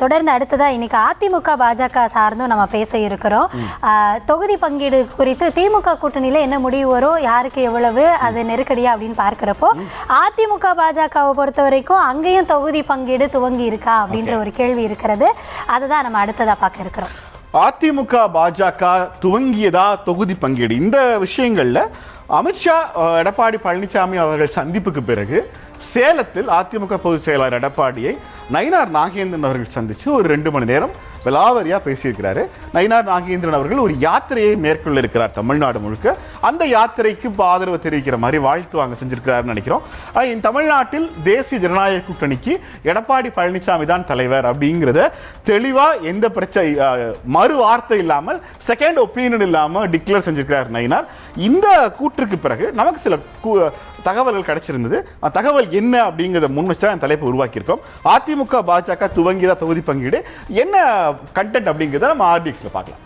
தொடர்ந்து அடுத்ததாக இன்னைக்கு அதிமுக பாஜக சார்ந்தும் நம்ம பேச இருக்கிறோம். தொகுதி பங்கீடு குறித்து திமுக கூட்டணியில் என்ன முடிவு வரும், யாருக்கு எவ்வளவு, அது நெருக்கடியா அப்படின்னு பார்க்கிறப்போ அதிமுக பாஜகவை பொறுத்த வரைக்கும் அங்கேயும் தொகுதி பங்கீடு துவங்கி இருக்கா அப்படின்ற ஒரு கேள்வி இருக்கிறது. அதை தான் நம்ம அடுத்ததாக பார்க்க இருக்கிறோம். அதிமுக பாஜக துவங்கியதா தொகுதி பங்கீடு, இந்த விஷயங்கள்ல அமித்ஷா எடப்பாடி பழனிசாமி அவர்கள் சந்திப்புக்கு பிறகு சேலத்தில் அதிமுக பொதுச் செயலாளர் எடப்பாடியை நயினார் நாகேந்திரன் அவர்கள் சந்திச்சு ஒரு 2 மணி நேரம் விலாவரியா பேசியிருக்கிறாரு. நயினார் நாகேந்திரன் அவர்கள் ஒரு யாத்திரையை மேற்கொள்ள இருக்கிறார் தமிழ்நாடு முழுக்க. அந்த யாத்திரைக்கு ஆதரவு தெரிவிக்கிற மாதிரி வாழ்த்து வாங்க செஞ்சிருக்கிறாருன்னு நினைக்கிறோம். ஆனால் தமிழ்நாட்டில் தேசிய ஜனநாயக கூட்டணிக்கு எடப்பாடி பழனிசாமி தான் தலைவர் அப்படிங்கிறத தெளிவா எந்த பிரச்சனை மறு வார்த்தை இல்லாமல் செகண்ட் ஒப்பீனியன் இல்லாமல் டிக்ளேர் செஞ்சிருக்கிறார் நயினார். இந்த கூற்றுக்கு பிறகு நமக்கு சில தகவல்கள் கிடைச்சிருந்தது. தகவல் என்ன அப்படிங்கிறத முன்வச்சு தான் தலைப்பு உருவாக்கியிருக்கோம். அதிமுக பாஜக துவங்கியதா தொகுதி பங்கீடு, என்ன கண்டென்ட் அப்படிங்கிறத நம்ம ஆர்டிஎக்ஸ்ல பார்க்கலாம்.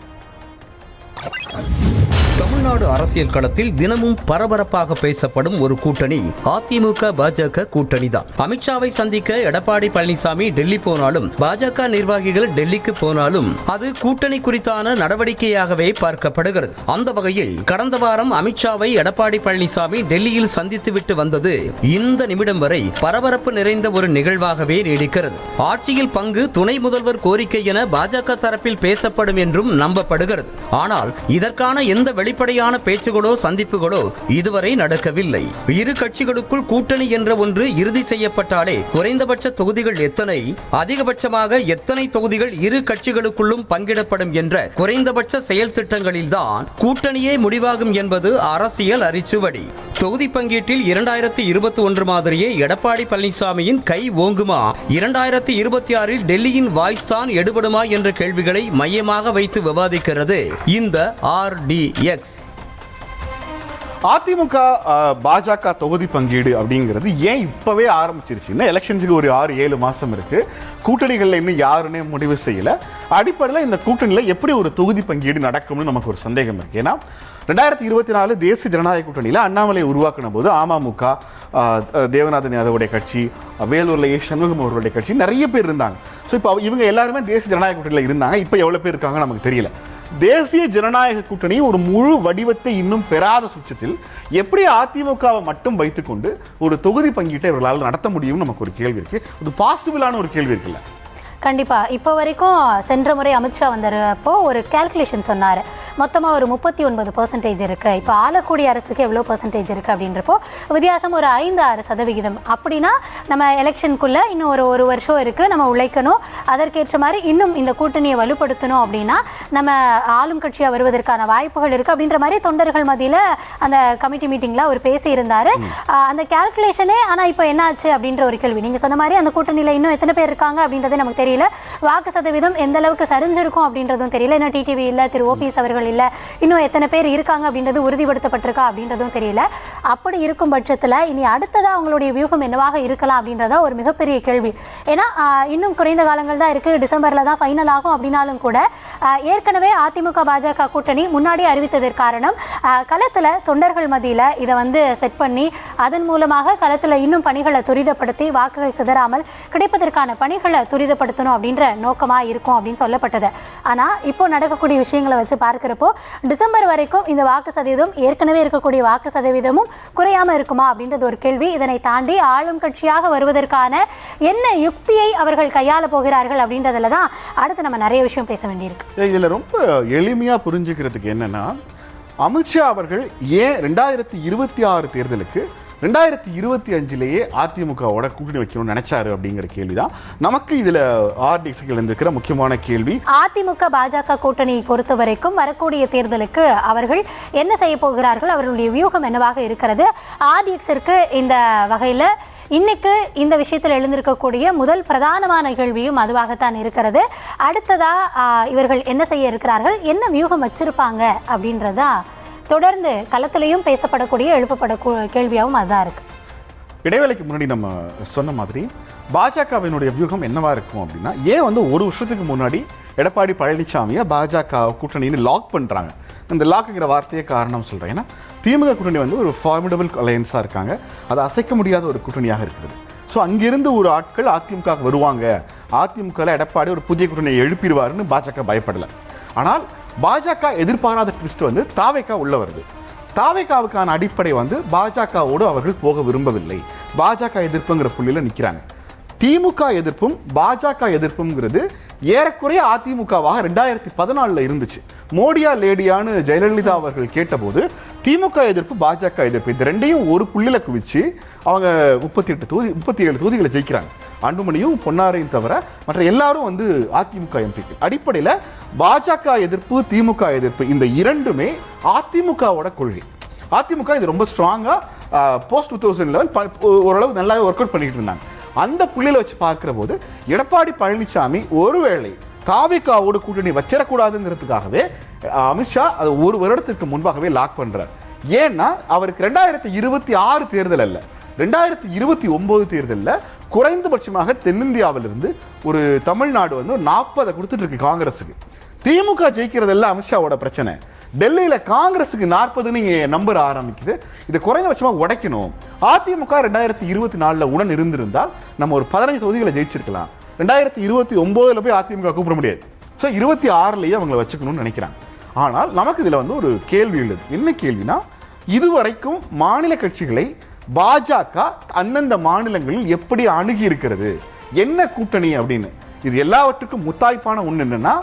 தமிழ்நாடு அரசியல் களத்தில் தினமும் பரபரப்பாக பேசப்படும் ஒரு கூட்டணி அதிமுக பாஜக கூட்டணி தான். அமித்ஷாவை சந்திக்க எடப்பாடி பழனிசாமி டெல்லி போனாலும், பாஜக நிர்வாகிகள் டெல்லிக்கு போனாலும் அது கூட்டணி குறித்தான நடவடிக்கையாகவே பார்க்கப்படுகிறது. அந்த வகையில் கடந்த வாரம் அமித்ஷாவை எடப்பாடி பழனிசாமி டெல்லியில் சந்தித்துவிட்டு வந்தது இந்த நிமிடம் வரை பரபரப்பு நிறைந்த ஒரு நிகழ்வாகவே நீடிக்கிறது. ஆட்சியில் பங்கு துணை முதல்வர் கோரிக்கை என பாஜக தரப்பில் பேசப்படும் என்றும் நம்பப்படுகிறது. ஆனால் இதற்கான எந்த வெளிப்படையான பேச்சுகளோ சந்திப்புகளோ இதுவரை நடக்கவில்லை. இரு கட்சிகளுக்குள் கூட்டணி என்ற ஒன்று இறுதி செய்யப்பட்டாலே குறைந்தபட்ச தொகுதிகள் எத்தனை, அதிகபட்சமாக எத்தனை தொகுதிகள் இரு கட்சிகளுக்குள்ளும் பங்கிடப்படும் என்ற குறைந்தபட்ச செயல் திட்டங்களில்தான் கூட்டணியே முடிவாகும் என்பது அரசியல் அரிச்சுவடி. தொகுதி பங்கீட்டில் 2021 மாதிரியே எடப்பாடி பழனிசாமியின் கை ஓங்குமா, 2026 டெல்லியின் வாய்ஸ் தான் எடுபடுமா என்ற கேள்விகளை மையமாக வைத்து விவாதிக்கிறது இந்த RDX. அதிமுக பாஜக தொகுதி பங்கீடு அப்படிங்கிறது ஏன் இப்பவே ஆரம்பிச்சிருச்சு? எலெக்ஷன்ஸுக்கு ஒரு 6-7 மாசம் இருக்கு. கூட்டணிகள்ல இன்னும் யாருன்னே முடிவு செய்யல. அடிப்படையில் இந்த கூட்டணியில் எப்படி ஒரு தொகுதி பங்கீடு நடக்கும்னு நமக்கு ஒரு சந்தேகம் இருக்கு. ஏன்னா 2024 தேசிய ஜனநாயக கூட்டணியில் அண்ணாமலை உருவாக்கின போது அமமுக, தேவநாதன் யாதவுடைய கட்சி, வேலூர்ல சண்முகம் அவர்களுடைய கட்சி நிறைய பேர் இருந்தாங்க. ஸோ இப்போ இவங்க எல்லாருமே தேசிய ஜனநாயக கூட்டணியில் இருந்தாங்க. இப்போ எவ்வளோ பேர் இருக்காங்க நமக்கு தெரியல. தேசிய ஜனநாயக கூட்டணி ஒரு முழு வடிவத்தை இன்னும் பெறாத சுற்றத்தில் எப்படி அதிமுகவை மட்டும் வைத்துக்கொண்டு ஒரு தொகுதி பங்கீட்டை இவர்களால் நடத்த முடியும்னு நமக்கு ஒரு கேள்வி இருக்கு. அது பாசிபிளான ஒரு கேள்வி இருக்குல்ல? கண்டிப்பாக. இப்போ வரைக்கும் சென்ற முறை அமித்ஷா வந்தப்போ ஒரு கேல்குலேஷன் சொன்னார். மொத்தமாக ஒரு 39% இருக்குது. இப்போ ஆளக்கூடிய அரசுக்கு எவ்வளோ பர்சன்டேஜ் இருக்குது அப்படின்றப்போ வித்தியாசம் ஒரு 5-6%. அப்படின்னா நம்ம எலெக்ஷனுக்குள்ளே இன்னும் ஒரு வருஷம் இருக்குது, நம்ம உழைக்கணும். அதற்கேற்ற மாதிரி இன்னும் இந்த கூட்டணியை வலுப்படுத்தணும் அப்படின்னா நம்ம ஆளும் கட்சியாக வருவதற்கான வாய்ப்புகள் இருக்குது அப்படின்ற மாதிரி தொண்டர்கள் மத்தியில் அந்த கமிட்டி மீட்டிங்கில் அவர் பேசியிருந்தார். அந்த கேல்குலேஷனே ஆனால் இப்போ என்ன ஆச்சு அப்படின்ற ஒரு கேள்வி. நீங்கள் சொன்ன மாதிரி அந்த கூட்டணியில் இன்னும் எத்தனை பேர் இருக்காங்க அப்படின்றதே நமக்கு தெரியல. வாக்கு சதவீதம் எந்த அளவுக்கு சரிஞ்சிருக்கும் அப்படின்றதும் தெரியல. இன்னும் டிடிவி இல்லை, திரு ஓபிஎஸ் அவர்கள் இல்லை, இன்னும் எத்தனை பேர் இருக்காங்க அப்படின்றது உறுதிப்படுத்தப்பட்டிருக்கா அப்படின்றதும் தெரியல. அப்படி இருக்கும் பட்சத்தில் இனி அடுத்ததாக அவங்களுடைய வியூகம் என்னவாக இருக்கலாம் அப்படின்றதா ஒரு மிகப்பெரிய கேள்வி. ஏன்னா இன்னும் குறைந்த காலங்கள் தான் இருக்குது, டிசம்பரில் தான் ஃபைனல் ஆகும். அப்படின்னாலும் கூட ஏற்கனவே அதிமுக பாஜக கூட்டணி முன்னாடி அறிவித்ததற்கு காரணம் களத்தில் தொண்டர்கள் மத்தியில் இதை செட் பண்ணி அதன் மூலமாக களத்தில் இன்னும் பணிகளை துரிதப்படுத்தி வாக்குகள் சிதறாமல் கிடைப்பதற்கான பணிகளை துரிதப்படுத்தணும் அப்படின்ற நோக்கமாக இருக்கும் அப்படின்னு சொல்லப்பட்டது. ஆனால் இப்போ நடக்கக்கூடிய விஷயங்களை வச்சு பார்க்கிறப்போ டிசம்பர் வரைக்கும் இந்த வாக்கு சதவீதம் ஏற்கனவே இருக்கக்கூடிய வாக்கு சதவீதமும் குறையாமல் இருக்குமா அப்படின்றது ஒரு கேள்வி. இதனை தாண்டி ஆளும் கட்சியாக வருவதற்கான என்ன யுக்தியை அவர்கள் கையாள போகிறார்கள் அப்படின்றதுல தான் அடுத்து நம்ம நிறைய விஷயம் பேச வேண்டியிருக்கு. இதில் ரொம்ப எளிமையாக புரிஞ்சுக்கிறதுக்கு என்னன்னா, அமித்ஷா அவர்கள் ஏன் 2026 தேர்தலுக்கு 2025 அதிமுகவோட கூட்டணி வைக்கணும்னு நினைச்சாரு அப்படிங்கிற கேள்விதான் நமக்கு இதுல ஆர்டிஎக்ஸ்ல இருக்கிற முக்கியமான கேள்வி. அதிமுக பாஜக கூட்டணி பொறுத்த வரைக்கும் வரக்கூடிய தேர்தலுக்கு அவர்கள் என்ன செய்ய போகிறார்கள், அவர்களுடைய வியூகம் என்னவாக இருக்கிறது? ஆர்டிஎக்ஸிற்கு இந்த வகையில் இன்னைக்கு இந்த விஷயத்தில் எழுந்திருக்கக்கூடிய முதல் பிரதானமான கேள்வியும் அதுவாகத்தான் இருக்கிறது. அடுத்ததா இவர்கள் என்ன செய்ய இருக்கிறார்கள், என்ன வியூகம் வச்சிருப்பாங்க அப்படின்றதா தொடர்ந்து களத்திலையும் பேசப்படக்கூடிய எழுப்பப்படக்கூடிய கேள்வியாகவும் அதுதான் இருக்கு. இடைவேளைக்கு முன்னாடி நம்ம சொன்ன மாதிரி பாஜகவினுடைய வியூகம் என்னவா இருக்கும் அப்படின்னா, ஏன் ஒரு வருஷத்துக்கு முன்னாடி எடப்பாடி பழனிசாமியை பாஜக கூட்டணின்னு லாக் பண்ணுறாங்க. இந்த லாக்குங்கிற வார்த்தையே காரணம் சொல்கிறேன். ஏன்னா திமுக கூட்டணி ஒரு ஃபார்மிடபிள் அலையன்ஸாக இருக்காங்க. அதை அசைக்க முடியாத ஒரு கூட்டணியாக இருக்குது. ஸோ அங்கிருந்து ஒரு ஆட்கள் அதிமுக வருவாங்க, அதிமுகவில் எடப்பாடி ஒரு புதிய கூட்டணியை எழுப்பிடுவாருன்னு பாஜக பயப்படலை. ஆனால் பாஜக எதிர்பாராத ட்விஸ்ட் வந்து தாவேகா உள்ள வருது. தாவேகாவுக்கான அடிப்படை வந்து பாஜகவோடு அவர்கள் போக விரும்பவில்லை, பாஜக எதிர்ப்புங்கிற புள்ளியில் நிற்கிறாங்க. திமுக எதிர்ப்பும் பாஜக எதிர்ப்புங்கிறது ஏறக்குறைய அதிமுகவாக 2014 இருந்துச்சு. மோடியா லேடியான்னு ஜெயலலிதா அவர்கள் கேட்டபோது திமுக எதிர்ப்பு பாஜக எதிர்ப்பு இந்த ரெண்டையும் ஒரு புள்ளியில் குவிச்சு அவங்க 37 தொகுதிகளை ஜெயிக்கிறாங்க. அன்புமணியும் பொன்னாரையும் தவிர மற்ற எல்லாரும் வந்து அதிமுக எம்பிக்கு. அடிப்படையில் பாஜக எதிர்ப்பு திமுக எதிர்ப்பு இந்த இரண்டுமே அதிமுகவோட கொள்கை. அதிமுக இது ரொம்ப ஸ்ட்ராங்காக போஸ்ட் 2011 ஓரளவு நல்லாவே ஒர்க் அவுட் பண்ணிட்டு இருந்தாங்க. அந்த புள்ளியில் வச்சு பார்க்குற போது எடப்பாடி பழனிசாமி ஒருவேளை தாவேகாவோடு கூட்டணி வச்சிடக்கூடாதுங்கிறதுக்காகவே அமித்ஷா அது ஒரு வருடத்திற்கு முன்பாகவே லாக் பண்றார். ஏன்னா அவருக்கு 2026 தேர்தல் அல்ல, 2029 தேர்தலில் குறைந்தபட்சமாக தென்னிந்தியாவிலிருந்து ஒரு தமிழ்நாடு வந்து 40 கொடுத்துட்டு இருக்கு காங்கிரஸுக்கு. திமுக ஜெயிக்கிறதெல்லாம் அமித்ஷாவோட பிரச்சனை. டெல்லியில் காங்கிரஸுக்கு 40 நீங்க நம்பர் ஆரம்பிக்குது. இது குறைந்தபட்சமாக உடைக்கணும். அதிமுக 2024 உடன் இருந்திருந்தால் நம்ம ஒரு 15 தொகுதிகளை ஜெயிச்சிருக்கலாம். 2029 போய் அதிமுக கூப்பிட முடியாது. ஸோ 26லயே அவங்களை வச்சுக்கணும்னு நினைக்கிறாங்க. ஆனால் நமக்கு இதில் வந்து ஒரு கேள்வி உள்ளது. என்ன கேள்வினா, இதுவரைக்கும் மாநில கட்சிகளை பாஜக அந்தந்த மாநிலங்களில் எப்படி அணுகி இருக்கிறது, என்ன கூட்டணி அப்படின்னு. இது எல்லாவற்றுக்கும் முத்தாய்ப்பான ஒன்று என்னன்னா,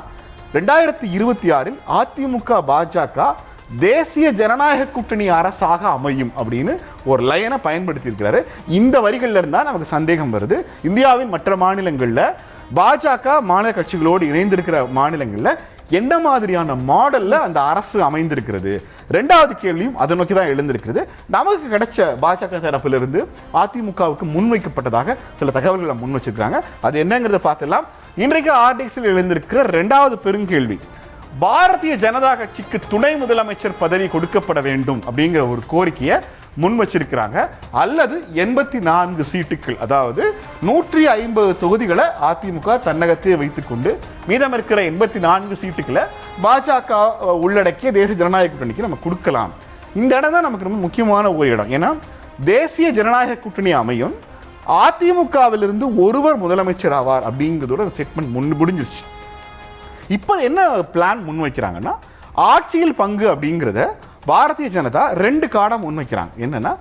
2026 அதிமுக பாஜக தேசிய ஜனநாயக கூட்டணி அரசாக அமையும் அப்படின்னு ஒரு லைனை பயன்படுத்தி இருக்கிறாரு. இந்த வரிகள்ல இருந்தா நமக்கு சந்தேகம் வருது. இந்தியாவின் மற்ற மாநிலங்களில் பாஜக மாநில கட்சிகளோடு இணைந்திருக்கிற மாநிலங்களில் என்ன மாதிரியான மாடல்ல அந்த அரசு அமைந்திருக்கிறது. ரெண்டாவது கேள்வியும் அதை நோக்கி தான் எழுந்திருக்கிறது. நமக்கு கிடைச்ச பாஜக தரப்பிலிருந்து அதிமுகவுக்கு முன்வைக்கப்பட்டதாக சில தகவல்களை முன் வச்சிருக்காங்க. அது என்னங்கிறத பார்த்துலாம். இன்றைக்கு ஆர்டிஎக்ஸில் எழுந்திருக்கிற இரண்டாவது பெருங்கேள்வி, பாரதிய ஜனதா கட்சிக்கு துணை முதலமைச்சர் பதவி கொடுக்கப்பட வேண்டும் அப்படிங்கிற ஒரு கோரிக்கையை முன் வச்சிருக்கிறாங்க. அல்லது 84 சீட்டுகள், அதாவது 150 தொகுதிகளை அதிமுக தன்னகத்தையே வைத்துக்கொண்டு மீதம் இருக்கிற 84 சீட்டுகளை பாஜக உள்ளடக்கிய தேசிய ஜனநாயக கூட்டணிக்கு நம்ம கொடுக்கலாம். இந்த இடம் தான் நமக்கு ரொம்ப முக்கியமான ஒரு இடம். ஏன்னா தேசிய ஜனநாயக கூட்டணி அமையும், அதிமுகவிலிருந்து ஒருவர் முதலமைச்சர் ஆவார் அப்படிங்கிறதோட ஸ்டேட்மெண்ட் முடிஞ்சிருச்சு. இப்போ என்ன பிளான் முன்வைக்கிறாங்கன்னா, ஆட்சியில் பங்கு அப்படிங்கிறத பாரதிய ஜனதா 2 கார்டா முன்வைக்கிறாங்க. என்னன்னா,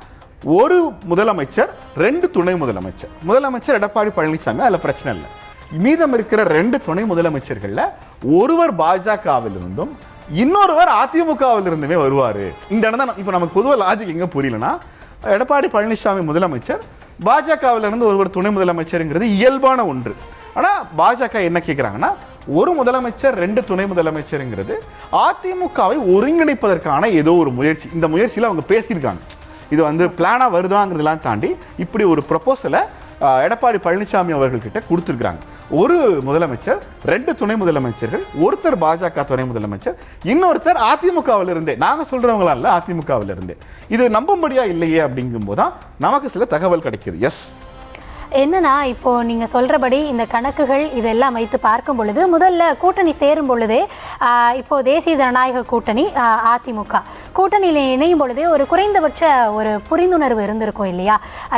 ஒரு முதலமைச்சர் 2 துணை முதலமைச்சர். முதலமைச்சர் எடப்பாடி பழனிசாமி, அதில் பிரச்சனை இல்லை. மீதம் இருக்கிற 2 துணை முதலமைச்சர்களில் ஒருவர் பாஜகவிலிருந்தும் இன்னொருவர் அதிமுகவிலிருந்துமே வருவார். இந்த இடம் தான் இப்போ நமக்கு பொதுவாக லாஜிக் எங்கே புரியலன்னா, எடப்பாடி பழனிசாமி முதலமைச்சர், பாஜகவிலிருந்து ஒருவர் துணை முதலமைச்சருங்கிறது இயல்பான ஒன்று. ஆனால் பாஜக என்ன கேட்குறாங்கன்னா, ஒரு முதலமைச்சர் 2 துணை முதலமைச்சருங்கிறது அதிமுகவை ஒருங்கிணைப்பதற்கான ஏதோ ஒரு முயற்சி. இந்த முயற்சியில் அவங்க பேசியிருக்காங்க. இது வந்து பிளானாக வருதாங்கிறதெல்லாம் தாண்டி இப்படி ஒரு ப்ரொபோசலை எடப்பாடி பழனிசாமி அவர்கள்கிட்ட கொடுத்துருக்குறாங்க. ஒரு முதலமைச்சர், 2 துணை முதலமைச்சர்கள், ஒருத்தர் பாஜக துணை முதலமைச்சர், இன்னொருத்தர் அதிமுகவிலிருந்தே, நாங்கள் சொல்கிறவங்களா இல்லை அதிமுகவிலிருந்தே. இது நம்பும்படியா இல்லையே அப்படிங்கும்போது தான் நமக்கு சில தகவல் கிடைக்கிது. எஸ், என்னன்னா, இப்போ நீங்கள் சொல்கிறபடி இந்த கணக்குகள் இதெல்லாம் வைத்து பார்க்கும் பொழுது, முதல்ல கூட்டணி சேரும் பொழுதே இப்போ தேசிய ஜனநாயக கூட்டணி அதிமுக கூட்டணியில் இணையும் பொழுதே ஒரு குறைந்தபட்ச ஒரு புரிந்துணர்வு இருந்திருக்கும் இல்லையா?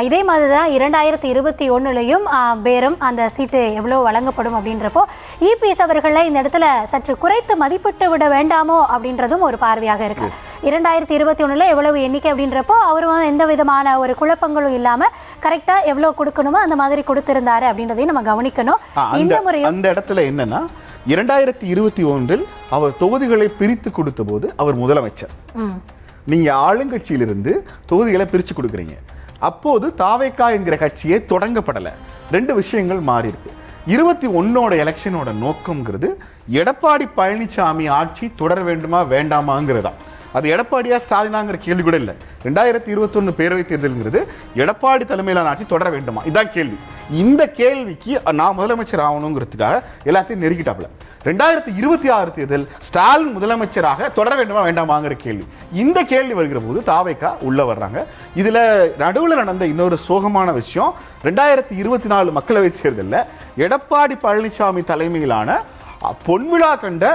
இதே மாதிரி தான் 2021 பேரும் அந்த சீட்டு எவ்வளோ வழங்கப்படும் அப்படின்றப்போ இபிஎஸ் அவர்களை இந்த இடத்துல சற்று குறைத்து மதிப்பிட்டு விட வேண்டாமோ அப்படின்றதும் ஒரு பார்வையாக இருக்கு. 2021 எவ்வளவு எண்ணிக்கை அப்படின்றப்போ அவரும் எந்த விதமான ஒரு குழப்பங்களும் இல்லாமல் கரெக்டாக எவ்வளோ கொடுக்கணுமோ அந்த மாதிரி கொடுத்திருந்தாரு அப்படின்றதையும் நம்ம கவனிக்கணும். இந்த முறை அந்த இடத்துல என்னன்னா, 2021 அவர் தொகுதிகளை பிரித்து கொடுத்த போது அவர் முதலமைச்சர். நீங்க ஆளுங்கட்சியிலிருந்து தொகுதிகளை பிரித்து கொடுக்குறீங்க. அப்போது தாவேகா என்கிற கட்சியே தொடங்கப்படலை. 2 விஷயங்கள் மாறி இருக்கு. 21 எலெக்ஷனோட நோக்கம்ங்கிறது எடப்பாடி பழனிசாமி ஆட்சி தொடர வேண்டுமா வேண்டாமாங்கிறதா. அது எடப்பாடியா ஸ்டாலினாங்கிற கேள்வி கூட இல்லை. 2021 பேரவைத் தேர்தல்ங்கிறது எடப்பாடி தலைமையிலான ஆட்சி தொடர வேண்டுமா, இதான் கேள்வி. இந்த கேள்விக்கு நான் முதலமைச்சர் ஆகணுங்கிறதுக்காக எல்லாத்தையும் நெருக்கிட்டாப்ல. 2026 தேர்தல் ஸ்டாலின் முதலமைச்சராக தொடர வேண்டுமா வேண்டாமாங்கிற கேள்வி. இந்த கேள்வி வருகிற போது தாவேகா உள்ள வர்றாங்க. இதுல நடுவில் நடந்த இன்னொரு சோகமான விஷயம், 2024 மக்களவைத் தேர்தலில் எடப்பாடி பழனிசாமி தலைமையிலான பொன்விழா கண்ட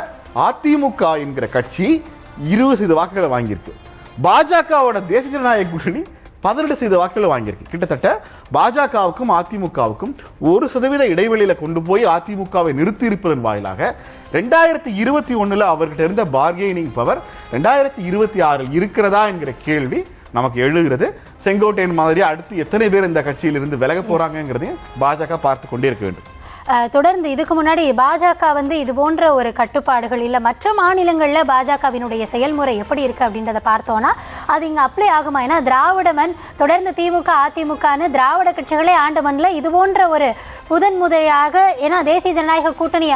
அதிமுக என்கிற கட்சி 20% வாக்குகளை வாங்கியிருக்கு. பாஜகவோட தேசிய ஜனநாயக கூட்டணி 18% வாக்குகளை வாங்கியிருக்கு. கிட்டத்தட்ட பாஜகவுக்கும் அதிமுகவுக்கும் 1% இடைவெளியில கொண்டு போய் அதிமுகவை நிறுத்தி இருப்பதன் வாயிலாக 2021 அவர்கிட்ட இருந்த பார்கெனிங் பவர் 2026 இருக்கிறதா என்கிற கேள்வி நமக்கு எழுகிறது. செங்கோட்டையன் மாதிரி அடுத்து எத்தனை பேர் இந்த கட்சியிலிருந்து விலக போறாங்கிறதையும் பாஜக பார்த்து கொண்டே இருக்க வேண்டும். தொடர்ந்து இதுக்கு முன்னாடி பாஜக இது போன்ற ஒரு கட்டுப்பாடுகள் இல்லை மற்ற மாநிலங்களில் பாஜகவினுடைய செயல்முறை எப்படி இருக்குது அப்படின்றத பார்த்தோன்னா அது இங்கே அப்ளை ஆகுமா? ஏன்னா திராவிட மண் தொடர்ந்து திமுக அதிமுகன்னு திராவிட கட்சிகளே ஆண்ட மண்ணில் இது போன்ற ஒரு முதன்முறையாக ஏன்னா தேசிய ஜனநாயக கூட்டணி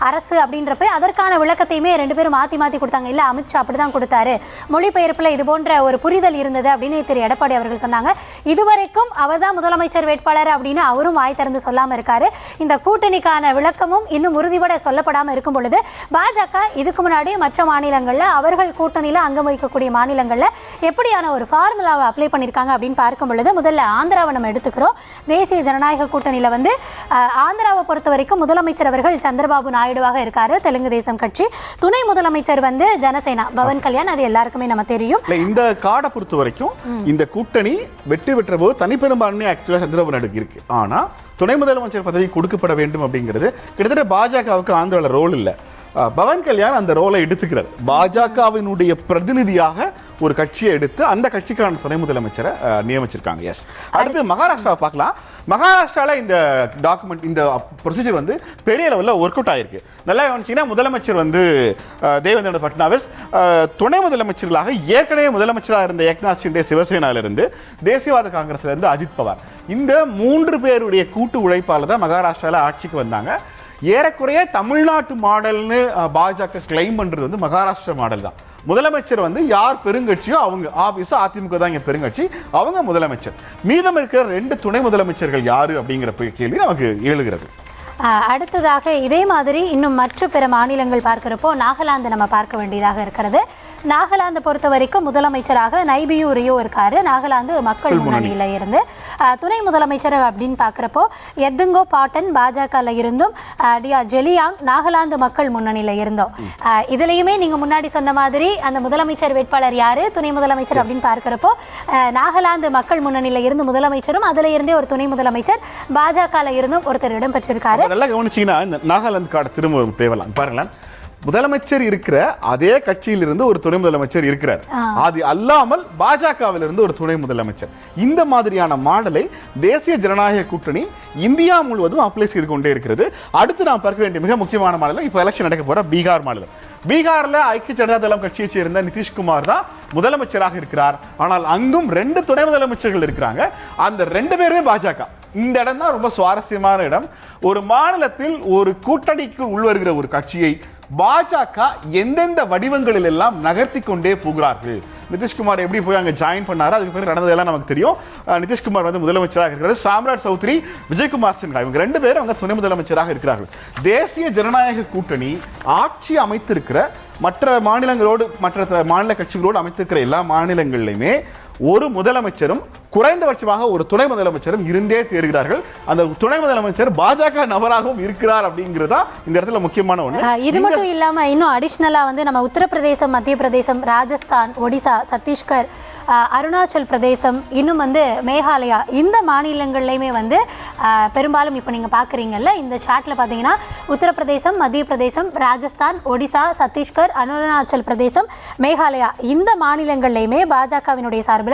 அரசு அப்படின்றப்ப அதற்கான விளக்கத்தையுமே 2 பேரும் மாற்றி கொடுத்தாங்க. இல்லை அமித்ஷா அப்படி தான் கொடுத்தாரு, மொழிபெயர்ப்பில் இது போன்ற ஒரு புரிதல் இருந்தது அப்படின்னு திரு எடப்பாடி அவர்கள் சொன்னாங்க. இதுவரைக்கும் அவர் தான் முதலமைச்சர் வேட்பாளர் அப்படின்னு அவரும் வாய் திறந்து சொல்லாமல் இருக்காரு. இந்த கூட்டணிக்கான விளக்கமும் இன்னும் உறுதிபட சொல்லப்படாமல் இருக்கும் பொழுது பாஜக இதுக்கு முன்னாடி மற்ற மாநிலங்களில் அவர்கள் கூட்டணியில் அங்கம் வகிக்கக்கூடிய மாநிலங்களில் எப்படியான ஒரு ஃபார்முலாவை அப்ளை பண்ணியிருக்காங்க அப்படின்னு பார்க்கும் பொழுது முதல்ல ஆந்திராவை நம்ம எடுத்துக்கிறோம். தேசிய ஜனநாயக கூட்டணியில் ஆந்திராவை பொறுத்த வரைக்கும் முதலமைச்சர் அவர்கள் சந்திரபாபு நாயுடுவாக இருக்காரு, தெலுங்கு தேசம் கட்சி. துணை முதலமைச்சர் ஜனசேனா பவன் கல்யாண், அது எல்லாருக்குமே நம்ம தெரியும். இந்த கார்டை பொறுத்த வரைக்கும் இந்த கூட்டணி வெற்றி பெற்ற போது தனிப்பெரும்பான்மை ஆக்சுவலாக சந்திரபாபு நாயுடுக்கு இருக்கு. ஆனா துணை முதலமைச்சர் பதவி கொடுக்கப்பட வேண்டும் அப்படிங்கிறது கிட்டத்தட்ட பாஜகவுக்கு ஆந்திராவில் ரோல் இல்லை. பவன் கல்யாண் அந்த ரோலை எடுத்துக்கிறார். பாஜகவினுடைய பிரதிநிதியாக ஒரு கட்சியை எடுத்து அந்த கட்சிக்கான துணை முதலமைச்சரை நியமிச்சிருக்காங்க. எஸ். அடுத்து மகாராஷ்டிராவை பார்க்கலாம். மகாராஷ்டிராவில் இந்த டாக்குமெண்ட் இந்த ப்ரொசீஜர் பெரிய லெவலில் ஒர்க் அவுட் ஆகிருக்கு. நல்லா கவனிச்சிங்கன்னா முதலமைச்சர் தேவேந்திர ஃபட்னாவிஸ், துணை முதலமைச்சர்களாக ஏற்கனவே முதலமைச்சராக இருந்த ஏக்நாத் ஷிண்டே சிவசேனாவிலிருந்து, தேசியவாத காங்கிரஸ்லேருந்து அஜித் பவார், இந்த 3 பேருடைய கூட்டு உழைப்பால் தான் மகாராஷ்டிராவில் ஆட்சிக்கு வந்தாங்க. ஏறக்குறைய தமிழ்நாட்டு மாடல்னு பாஜக கிளைம் பண்றது மகாராஷ்டிரா மாடல் தான். முதலமைச்சர் யார் பெருங்கட்சியோ அவங்க ஆபீஸ் அதிமுக தான் இங்க பெருங்கட்சி, அவங்க முதலமைச்சர். மீதம் இருக்கிற 2 துணை முதலமைச்சர்கள் யாரு அப்படிங்கிற கேள்வி நமக்கு எழுகிறது. அடுத்ததாக இதே மாதிரி இன்னும் மற்ற பிற மாநிலங்கள் பார்க்கிறப்போ நாகாலாந்து நம்ம பார்க்க வேண்டியதாக இருக்கிறது. நாகாலாந்து பொறுத்த வரைக்கும் முதலமைச்சராக நைபியூ ரியோ இருக்காரு, நாகாலாந்து மக்கள் முன்னணியில இருந்து. துணை முதலமைச்சர் அப்படின்னு பார்க்குறப்போ எத்துங்கோ பாட்டன் பாஜகவில் இருந்தும் டிஆர் ஜெலியாங் நாகாலாந்து மக்கள் முன்னணியில இருந்தோம். இதுலையுமே நீங்க முன்னாடி சொன்ன மாதிரி அந்த முதலமைச்சர் வேட்பாளர் யாரு, துணை முதலமைச்சர் அப்படின்னு பார்க்கிறப்போ நாகாலாந்து மக்கள் முன்னணியில இருந்து முதலமைச்சரும் அதுல இருந்தே ஒரு துணை முதலமைச்சர் பாஜகவில் இருந்தும் ஒருத்தர் இடம்பெற்றிருக்காரு. நல்லா கவனிச்சீங்கன்னா நாகாலாந்து கார்டு திரும்ப தேவலாம் பாருங்களேன். முதலமைச்சர் இருக்கிற அதே கட்சியிலிருந்து ஒரு துணை முதலமைச்சர் இருக்கிறார். அது அல்லாமல் பாஜகவிலிருந்து ஒரு துணை முதலமைச்சர். இந்த மாதிரியான மாடலை தேசிய ஜனநாயக கூட்டணி இந்தியா முழுவதும் அப்ளை செய்து கொண்டே இருக்கிறது. அடுத்து நாம் பார்க்க வேண்டிய மிக முக்கியமான மாநிலம் இப்போ எலெக்ஷன் நடக்க போற பீகார் மாநிலம். பீகார்ல ஐக்கிய ஜனதா தளம் கட்சியை சேர்ந்த நிதிஷ்குமார் தான் முதலமைச்சராக இருக்கிறார். ஆனால் அங்கும் 2 துணை முதலமைச்சர்கள் இருக்கிறாங்க. அந்த 2 பேருமே பாஜக. இந்த இடம் தான் ரொம்ப சுவாரஸ்யமான இடம். ஒரு மாநிலத்தில் ஒரு கூட்டணிக்கு உள்வருகிற ஒரு கட்சியை பாஜக எந்தெந்த வடிவங்களில் எல்லாம் நகர்த்தி கொண்டே போகிறார்கள். நிதிஷ்குமார் எப்படி போய் அங்கே ஜாயின் பண்ணாரோ அதுக்கு பிறகு நடந்ததெல்லாம் நமக்கு தெரியும். நிதிஷ்குமார் முதலமைச்சராக இருக்கிறார். சாம்ராட் சௌத்ரி, விஜயகுமார் சின்ஹா, இவங்க 2 பேரும் துணை முதலமைச்சராக இருக்கிறார்கள். தேசிய ஜனநாயக கூட்டணி ஆட்சி அமைத்திருக்கிற மற்ற மாநிலங்களோடு மற்ற மாநில கட்சிகளோடு அமைத்திருக்கிற எல்லா மாநிலங்களிலுமே ஒரு முதலமைச்சரும் குறைந்தபட்சமாக ஒரு துணை முதலமைச்சரும் இருந்தே தேர்கிறார்கள். அந்த துணை முதலமைச்சர் பாஜக நபராகவும் இருக்கிறார் அப்படிங்கிறதா இந்த இடத்துல முக்கியமான ஒன்று. இது மட்டும் இல்லாம இன்னும் அடிஷ்னலா நம்ம உத்தரப்பிரதேசம், மத்திய பிரதேசம், ராஜஸ்தான், ஒடிசா, சத்தீஸ்கர், அருணாச்சல் பிரதேசம், இன்னும் மேகாலயா, இந்த மாநிலங்கள்லையுமே பெரும்பாலும் இப்போ நீங்கள் பார்க்குறீங்கல்ல இந்த சாட்டில் பார்த்தீங்கன்னா உத்தரப்பிரதேசம், மத்திய பிரதேசம், ராஜஸ்தான், ஒடிசா, சத்தீஸ்கர், அருணாச்சல் பிரதேசம், மேகாலயா, இந்த மாநிலங்கள்லையுமே பாஜகவினுடைய சார்பில்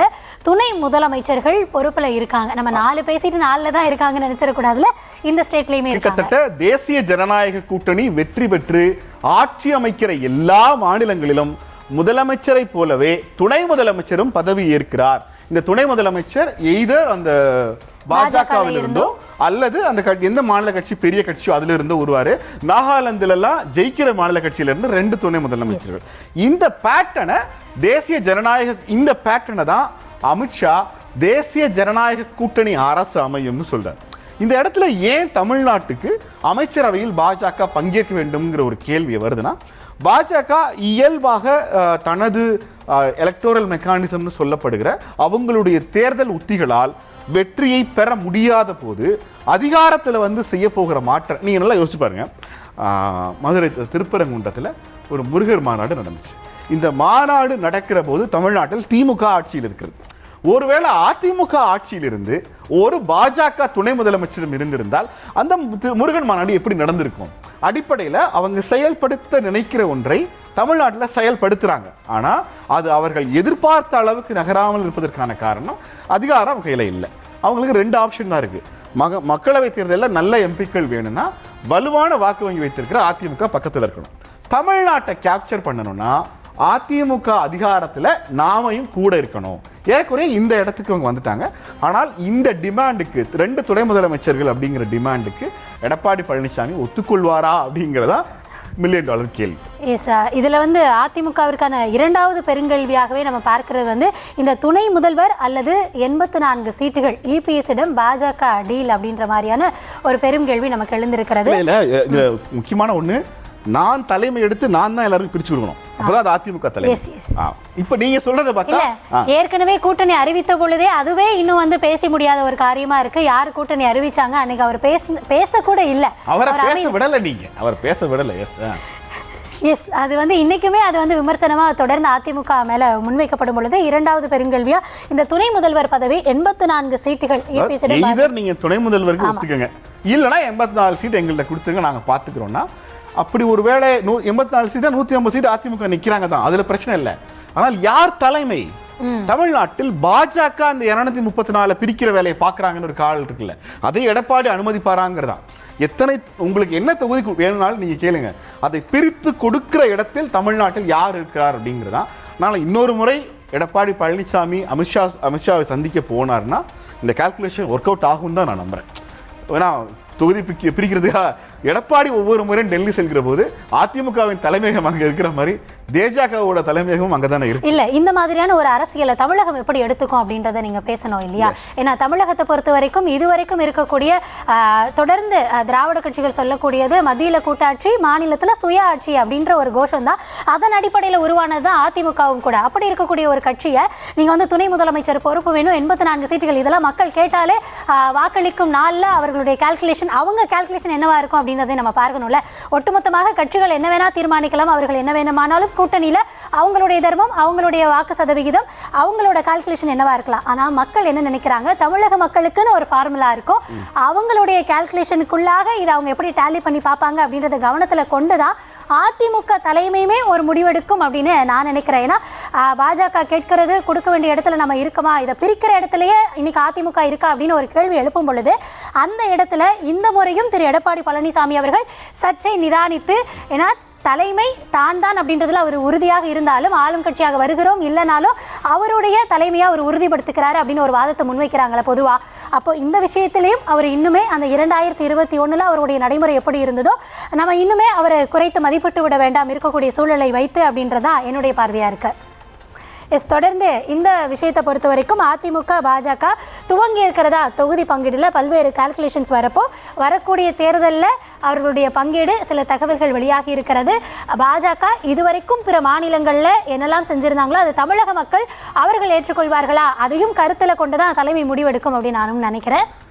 துணை முதலமைச்சர்கள் பொறுப்பில் இருக்காங்க. நம்ம 4 பேசிட்டு 4 தான் இருக்காங்கன்னு நினைச்சிடக்கூடாதுல, இந்த ஸ்டேட்லையுமே கிட்டத்தட்ட தேசிய ஜனநாயக கூட்டணி வெற்றி பெற்று ஆட்சி அமைக்கிற எல்லா மாநிலங்களிலும் முதலமைச்சரை போலவே துணை முதலமைச்சரும் பதவி ஏற்கிறார். இந்த துணை முதலமைச்சர் எய்தர் அந்த பாஜகவில் இருந்தோ அல்லது அந்த எந்த மாநில கட்சி பெரிய கட்சியோ அதுல இருந்து வருவாரு. நாகாலாந்துல எல்லாம் ஜெயிக்கிற மாநில கட்சியில இருந்து 2 துணை முதலமைச்சர்கள். இந்த பேட்டர்னை தேசிய ஜனநாயக இந்த பேட்டர்னை தான் அமித்ஷா தேசிய ஜனநாயக கூட்டணி அரசு அமையும்னு சொல்றாரு. இந்த இடத்துல ஏன் தமிழ்நாட்டுக்கு அமைச்சரவையில் பாஜக பங்கேற்க வேண்டும்ங்கிற ஒரு கேள்வி வருதுன்னா, பாஜக இயல்பாக தனது எலக்டோரல் மெக்கானிசம்னு சொல்லப்படுகிற அவங்களுடைய தேர்தல் உத்திகளால் வெற்றியை பெற முடியாத போது அதிகாரத்தில் செய்ய போகிற மாற்றம் நீங்கள் நல்லா யோசிச்சு பாருங்க. மதுரை திருப்பரங்குன்றத்தில் ஒரு முருகர் மாநாடு நடந்துச்சு. இந்த மாநாடு நடக்கிற போது தமிழ்நாட்டில் திமுக ஆட்சியில் இருக்கிறது. ஒருவேளை அதிமுக ஆட்சியிலிருந்து ஒரு பாஜக துணை முதலமைச்சரும் இருந்திருந்தால் அந்த முருகன் மாநாடு எப்படி நடந்திருக்கும்? அடிப்படையில் அவங்க செயல்படுத்த நினைக்கிற ஒன்றை தமிழ்நாட்டில் செயல்படுத்துறாங்க. ஆனால் அது அவர்கள் எதிர்பார்த்த அளவுக்கு நகராமல் இருப்பதற்கான காரணம் அதிகாரம் கையில் இல்லை. அவங்களுக்கு 2 ஆப்ஷன் தான் இருக்கு. மக்களவை தேர்தலில் நல்ல எம்பிக்கள் வேணும்னா வலுவான வாக்கு வங்கி வைத்திருக்கிற அதிமுக பக்கத்தில் இருக்கணும். தமிழ்நாட்டை கேப்சர் பண்ணணும்னா அதிமுக அதிகாரத்தில் நாமையும் கூட இருக்கணும். ஏறக்குறைய இந்த இடத்துக்கு அவங்க வந்துட்டாங்க. ஆனால் இந்த டிமாண்டுக்கு 2 துணை முதலமைச்சர்கள் அப்படிங்கிற டிமாண்டுக்கு எடப்பாடி பழனிசாமி ஒத்துக்கொள்வாரா அப்படிங்கிறதா $1 மில்லியன் கேள்வி. எஸ், இதில் வந்து அதிமுகவிற்கான 2வது பெருங்கல்வியாகவே நம்ம பார்க்கிறது வந்து இந்த துணை முதல்வர் அல்லது 84 சீட்டுகள் இபிஎஸ்ஸிடம் பாஜக டீல் அப்படின்ற மாதிரியான ஒரு பெரும் கேள்வி நமக்கு எழுந்திருக்கிறது. முக்கியமான ஒன்று, நான் தலைமை எடுத்து நான் தான் எல்லாருக்கும் பிரிச்சு கொடுக்கணும். அப்பதான் அதிமுக தலைமை. இப்ப நீங்க சொல்றத பார்த்தா ஏற்கனவே கூட்டணி அறிவித்த பொழுதே அதுவே இன்னும் வந்து பேச முடியாத ஒரு காரியமா இருக்கு. யார் கூட்டணி அறிவிச்சாங்க? அன்னைக்கு அவர் பேச கூட இல்ல. அவரை பேச விடல. நீங்க அவர் பேச விடல. எஸ், அது வந்து இன்னைக்குமே அது வந்து விமர்சனமா தொடர்ந்து அதிமுக மேல முன்வைக்கப்படும் பொழுது 2வது பெருங்கல்வியா இந்த துணை முதல்வர் பதவி 84 சீட்டுகள் நீங்க துணை முதல்வருக்கு ஒத்துக்கங்க, இல்லைன்னா 84 சீட் எங்கள்கிட்ட கொடுத்துங்க, நாங்க பாத்துக்கிறோம்னா அப்படி ஒருவேளை 84 சீட் 150 சீட் அதிமுக நிக்கிறாங்க தான், அதுல பிரச்சனை இல்லை. ஆனால் யார் தலைமை? தமிழ்நாட்டில் பாஜக அந்த 234 பிரிக்கிற வேலையை பாக்குறாங்கன்னு ஒரு கால் இருக்குல்ல, அதை எடப்பாடி அனுமதிப்பாராங்கிறதா. எத்தனை உங்களுக்கு என்ன தொகுதி வேணும்னாலும் நீங்க கேளுங்க, அதை பிரித்து கொடுக்கிற இடத்தில் தமிழ்நாட்டில் யார் இருக்கிறார் அப்படிங்கிறதா. நான் இன்னொரு முறை எடப்பாடி பழனிசாமி அமித்ஷாவை சந்திக்க போனார்னா இந்த கால்குலேஷன் ஒர்க் அவுட் ஆகும் தான் நான் நம்புறேன். ஏன்னா தொகுதி பிரிக்கிறதுக்காக எடப்பாடி ஒவ்வொரு முறையும் டெல்லி செல்கிற போது அதிமுகவின் தலைமையகம் அங்கே இருக்கிற மாதிரி தேஜகவோட தலைமையகம் அங்கதானே இருக்கு. இல்ல, இந்த மாதிரியான ஒரு அரசியலை தமிழகம் எப்படி எடுத்துக்கும் அப்படின்றத நீங்க பேசணும் இல்லையா? ஏன்னா தமிழகத்தை பொறுத்த வரைக்கும் இதுவரைக்கும் இருக்கக்கூடிய தொடர்ந்து திராவிட கட்சிகள் சொல்லக்கூடியது மத்தியில கூட்டாட்சி, மாநிலத்துல சுய ஆட்சி அப்படின்ற ஒரு கோஷம் தான். அதன் அடிப்படையில் உருவானதுதான் அதிமுகவும் கூட. அப்படி இருக்கக்கூடிய ஒரு கட்சியை நீங்க வந்து துணை முதலமைச்சர் பொறுப்பு வேணும், 84 சீட்டுகள், இதெல்லாம் மக்கள் கேட்டாலே வாக்களிக்கும் நாளில் அவர்களுடைய கால்குலேஷன், அவங்க கால்குலேஷன் என்னவா இருக்கும் அப்படின்றதை நம்ம பார்க்கணும்ல. ஒட்டுமொத்தமாக கட்சிகள் என்ன வேணா தீர்மானிக்கலாம், அவர்கள் என்ன வேணுமானாலும் கூட்டணியில அவங்களுடைய தர்மம், அவங்களுடைய வாக்கு சதவிகிதம், அவங்களோட கால்குலேஷன் என்னவா இருக்கலாம். ஆனா மக்கள் என்ன நினைக்கிறாங்க, தமிழக மக்களுக்குன்னு ஒரு ஃபார்முலா இருக்கும், அவங்களுடைய கால்குலேஷனுக்குள்ளாக இதை அவங்க எப்படி டேலி பண்ணி பார்ப்பாங்க அப்படின்றத கவனத்துல கொண்டுதான் அதிமுக தலைமையுமே ஒரு முடிவெடுக்கும் அப்படின்னு நான் நினைக்கிறேன். ஏன்னா பாஜக கேட்கறது கொடுக்க வேண்டிய இடத்துல நம்ம இருக்கமா, இதை பிரிக்கிற இடத்துலயே இன்னைக்கு அதிமுக இருக்கா அப்படின்னு ஒரு கேள்வி எழுப்பும் பொழுது அந்த இடத்துல இந்த முறையும் திரு எடப்பாடி பழனிசாமி அவர்கள் சர்ச்சை நிதானித்து, ஏன்னா தலைமை தான் அப்படின்றதுல அவர் உறுதியாக இருந்தாலும் ஆளும் கட்சியாக வருகிறோம் இல்லைனாலும் அவருடைய தலைமையாக அவர் உறுதிப்படுத்துகிறாரு அப்படின்னு ஒரு வாதத்தை முன்வைக்கிறாங்களே பொதுவாக. அப்போ இந்த விஷயத்திலையும் அவர் இன்னுமே அந்த 2021 அவருடைய நடைமுறை எப்படி இருந்ததோ நம்ம இன்னுமே அவரை குறைத்து மதிப்பிட்டு விட வேண்டாம் இருக்கக்கூடிய சூழலை வைத்து அப்படின்றதான் என்னுடைய பார்வையாக இருக்கு. தொடர்ந்து இந்த விஷயத்தை பொறுத்த வரைக்கும் அதிமுக பாஜக துவங்கி இருக்கிறதா தொகுதி பங்கீடுல பல்வேறு கால்குலேஷன்ஸ் வரப்போ வரக்கூடிய தேர்தலில் அவர்களுடைய பங்கீடு சில தகவல்கள் வெளியாகி இருக்கிறது. பாஜக இதுவரைக்கும் பிற மாநிலங்களில் என்னெல்லாம் செஞ்சிருந்தாங்களோ அது தமிழக மக்கள் அவர்கள் ஏற்றுக்கொள்வார்களா, அதையும் கருத்தில் கொண்டு தான் தலைமை முடிவெடுக்கும் அப்படின்னு நானும் நினைக்கிறேன்.